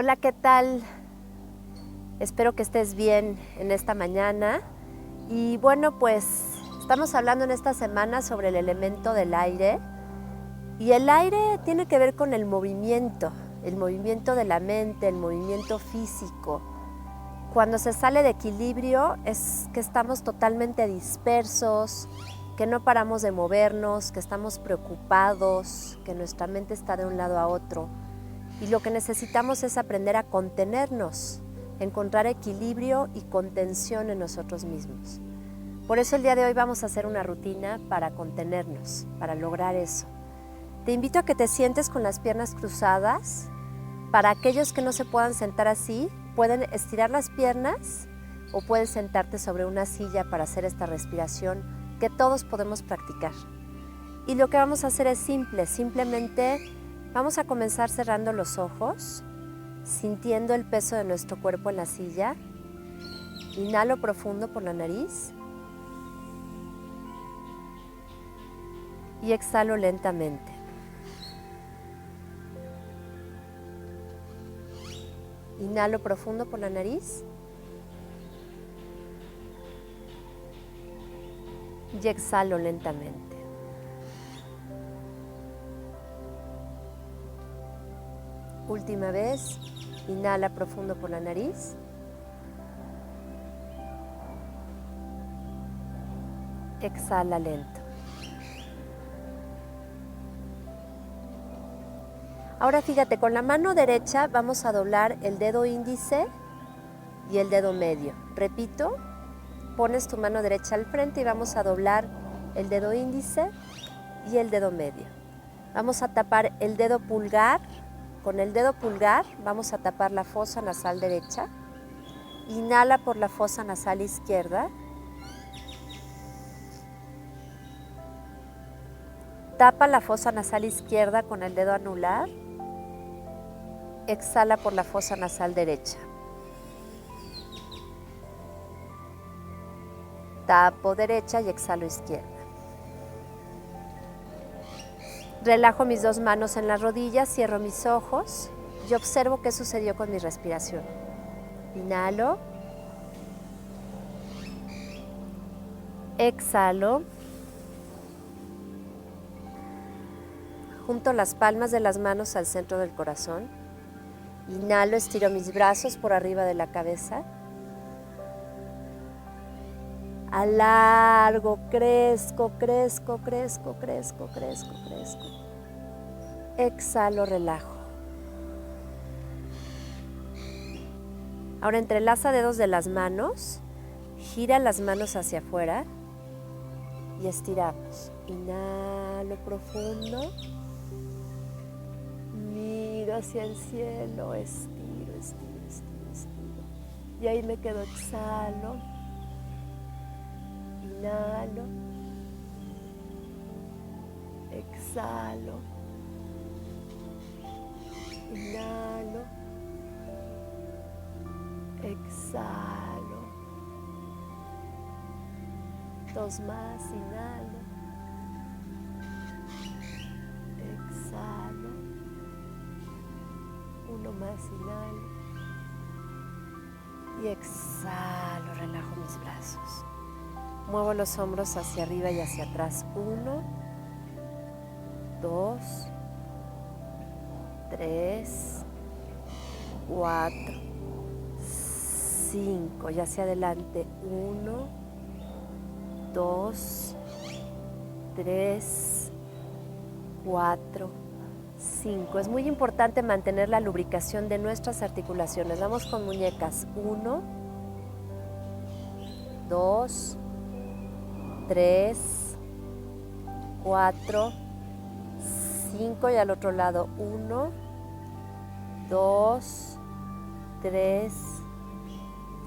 Hola, ¿qué tal? Espero que estés bien en esta mañana. Y bueno, pues estamos hablando en esta semana sobre el elemento del aire. Y el aire tiene que ver con el movimiento de la mente, el movimiento físico. Cuando se sale de equilibrio es que estamos totalmente dispersos, que no paramos de movernos, que estamos preocupados, que nuestra mente está de un lado a otro. Y lo que necesitamos es aprender a contenernos, encontrar equilibrio y contención en nosotros mismos. Por eso el día de hoy vamos a hacer una rutina para contenernos, para lograr eso. Te invito a que te sientes con las piernas cruzadas. Para aquellos que no se puedan sentar así, pueden estirar las piernas o puedes sentarte sobre una silla para hacer esta respiración que todos podemos practicar. Y lo que vamos a hacer es simple, simplemente vamos a comenzar cerrando los ojos, sintiendo el peso de nuestro cuerpo en la silla. Inhalo profundo por la nariz y exhalo lentamente. Inhalo profundo por la nariz y exhalo lentamente. Última vez, inhala profundo por la nariz. Exhala lento. Ahora fíjate, con la mano derecha vamos a doblar el dedo índice y el dedo medio. Repito, pones tu mano derecha al frente y vamos a doblar el dedo índice y el dedo medio. Vamos a tapar el dedo pulgar. Con el dedo pulgar vamos a tapar la fosa nasal derecha. Inhala por la fosa nasal izquierda. Tapa la fosa nasal izquierda con el dedo anular. Exhala por la fosa nasal derecha. Tapo derecha y exhalo izquierda. Relajo mis dos manos en las rodillas, cierro mis ojos y observo qué sucedió con mi respiración. Inhalo. Exhalo. Junto las palmas de las manos al centro del corazón. Inhalo, estiro mis brazos por arriba de la cabeza. Alargo, crezco. Exhalo, relajo. Ahora entrelaza dedos de las manos, gira las manos hacia afuera y estiramos. Inhalo profundo. Miro hacia el cielo, estiro. Y ahí me quedo, exhalo. Inhalo. Exhalo. Inhalo. Exhalo. Dos más, inhalo. Exhalo. Uno más, inhalo. Y exhalo, relajo mis brazos. Muevo los hombros hacia arriba y hacia atrás. 1, 2, 3, 4, 5. Y hacia adelante. 1, 2, 3, 4, 5. Es muy importante mantener la lubricación de nuestras articulaciones. Vamos con muñecas. 1, 2, 3, 4, 5 y al otro lado 1, 2, 3,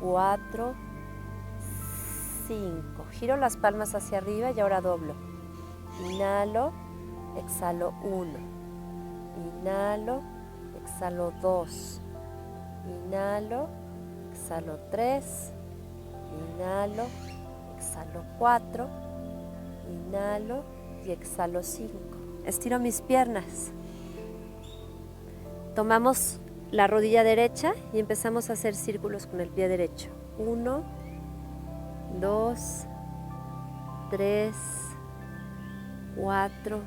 4, 5. Giro las palmas hacia arriba y ahora doblo. Inhalo, exhalo 1. Inhalo, exhalo 2. Inhalo, exhalo 3. Inhalo, exhalo 4. Inhalo y exhalo 5. Estiro mis piernas. Tomamos la rodilla derecha y empezamos a hacer círculos con el pie derecho. 1, 2, 3, 4,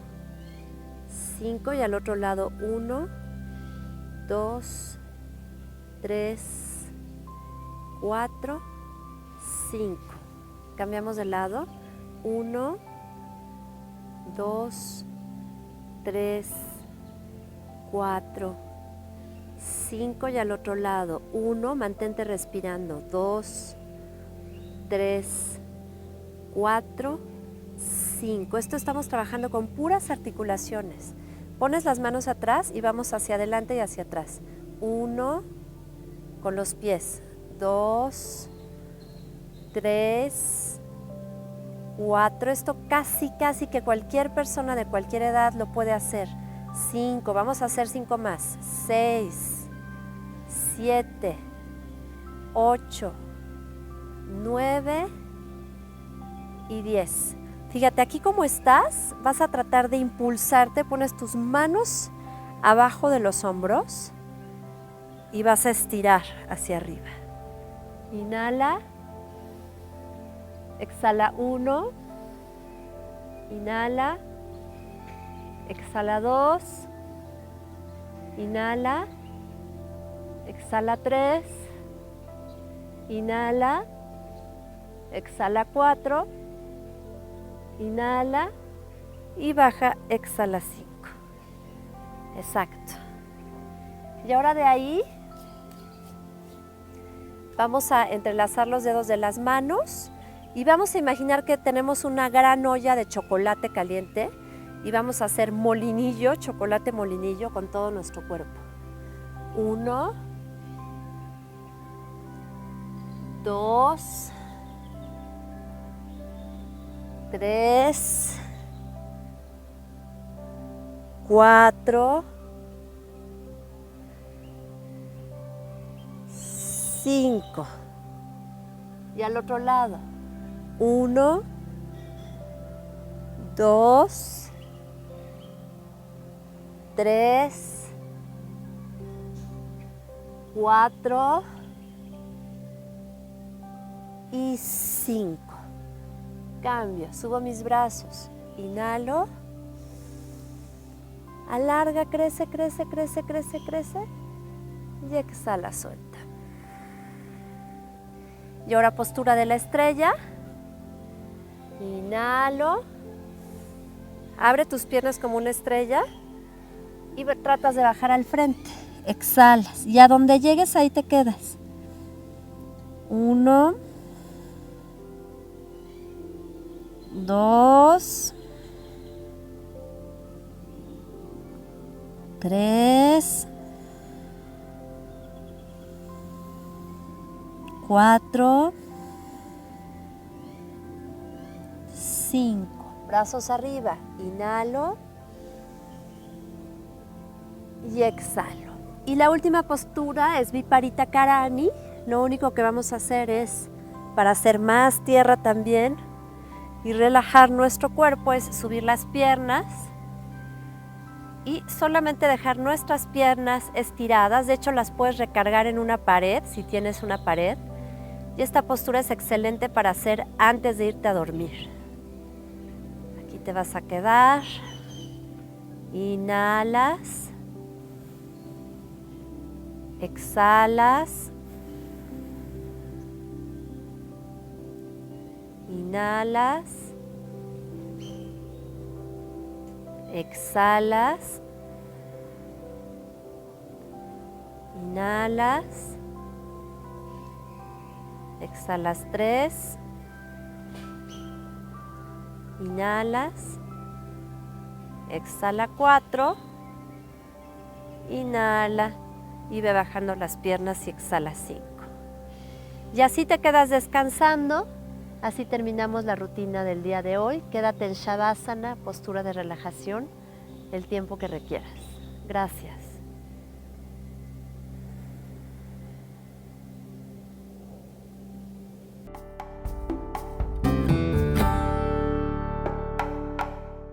5 y al otro lado 1, 2, 3, 4, 5. Cambiamos de lado. 1, 2, 3, 4, 5 y al otro lado. 1, mantente respirando. 2, 3, 4, 5. Esto estamos trabajando con puras articulaciones. Pones las manos atrás y vamos hacia adelante y hacia atrás. 1, con los pies. 2, 3, 4. Esto casi que cualquier persona de cualquier edad lo puede hacer. 5, vamos a hacer 5 más. 6, 7, 8, 9 y 10. Fíjate, aquí como estás, vas a tratar de impulsarte, pones tus manos abajo de los hombros y vas a estirar hacia arriba. Inhala, exhala 1, inhala, exhala 2, inhala, exhala 3, inhala, exhala 4, inhala y baja, exhala 5. Exacto. Y ahora de ahí vamos a entrelazar los dedos de las manos y vamos a imaginar que tenemos una gran olla de chocolate caliente y vamos a hacer molinillo, chocolate molinillo con todo nuestro cuerpo. 1, 2, 3, 4, 5. Y al otro lado. 1, 2, 3, 4 y 5. Cambio, subo mis brazos, inhalo, alarga, crece, crece, crece, crece, crece y exhala, suelta. Y ahora postura de la estrella, inhalo, abre tus piernas como una estrella y tratas de bajar al frente, exhalas y a donde llegues ahí te quedas. 1, 2, 3, 4, 5. Brazos arriba, inhalo y exhalo. Y la última postura es Viparita Karani. Lo único que vamos a hacer es, para hacer más tierra también y relajar nuestro cuerpo, es subir las piernas y solamente dejar nuestras piernas estiradas. De hecho, las puedes recargar en una pared si tienes una pared. Y esta postura es excelente para hacer antes de irte a dormir. Aquí te vas a quedar. Inhalas. Exhalas. Inhalas. Exhalas. Inhalas. Exhalas 3. Inhalas. Exhala 4. Inhala y ve bajando las piernas y exhala 5. Y así te quedas descansando. Así terminamos la rutina del día de hoy. Quédate en Shavasana, postura de relajación, el tiempo que requieras. Gracias.